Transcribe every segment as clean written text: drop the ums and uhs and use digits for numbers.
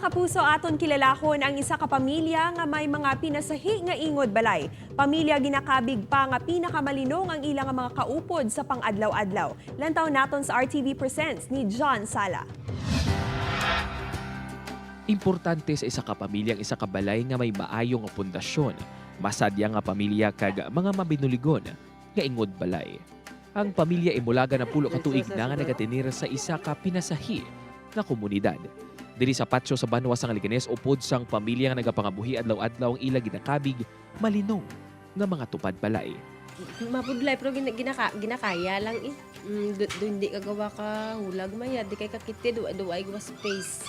Mga kapuso, aton kilalahon ang isa ka pamilya nga may mga pinasahi nga ingod balay. Pamilya ginakabig pa nga pinakamalinong ang ilang mga kaupod sa pang-adlaw-adlaw. Lantaw naton sa RTV Presents ni John Sala. Importante sa isa ka pamilyang isa ka balay nga may maayong nga pundasyon. Masadya nga pamilya kag mga mabinuligon nga ingod balay. Ang pamilya imulaga na pulo ka tuig na nga nagatinira sa isa ka pinasahi nga komunidad. Diri sa patio sa Banwa sa Liganes upod sang pamilya nga nagapangabuhi adlaw-adlaw ang ila ginakabig malinong nga mga tupad balay. Mapudlay pero ginakaya lang eh. Doon di kagawa ka hulag maya, di kay kakiti do ay gawa space.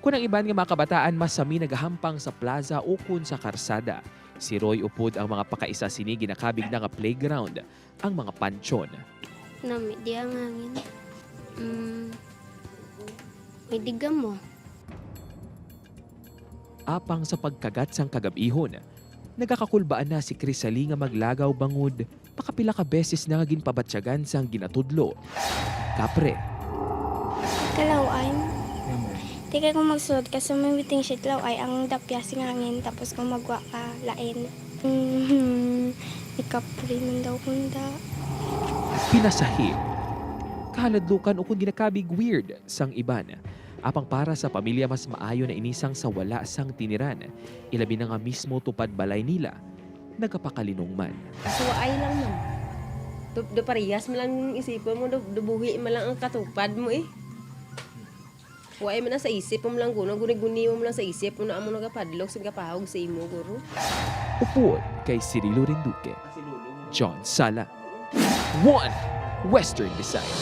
Kung ang iban nga mga kabataan masami nagahampang sa plaza o kun sa karsada. Si Roy upod ang mga pakaisa sini ginakabig na nga playground ang mga pansyon. Nami di ang hangin. May digam mo. Apang sa pagkagat sang kagabihon, nagakakulbaan na si Crisali nga maglagaw bangod pakapila ka beses na nga ginpabatsyagan sang ginatudlo. Kapre, Kalaw ay. Di kay kung magsulod kasi may waiting sheet law ay ang dapyasing hangin tapos kung magwa ka lain. Ikapri man daw kunda. pinasahi. Kahaladlukan o kung ginakabig weird sang iban. Apang para sa pamilya mas maayo na inisang sa wala sang tiniran. Ilabi na nga mismo tupad balay nila. Nagapakalinong man. So ay lang man. Do parehas mo lang isipon mo, do buhi mo lang ang katupad mo eh. Huwag mo na sa isip mo lang guna, guni-guni mo lang sa isip mo na amo nagapadlok sa kapahog sa imo guro. Upuan kay Cirilo Renduque. John Sala. 1 Western Visayas.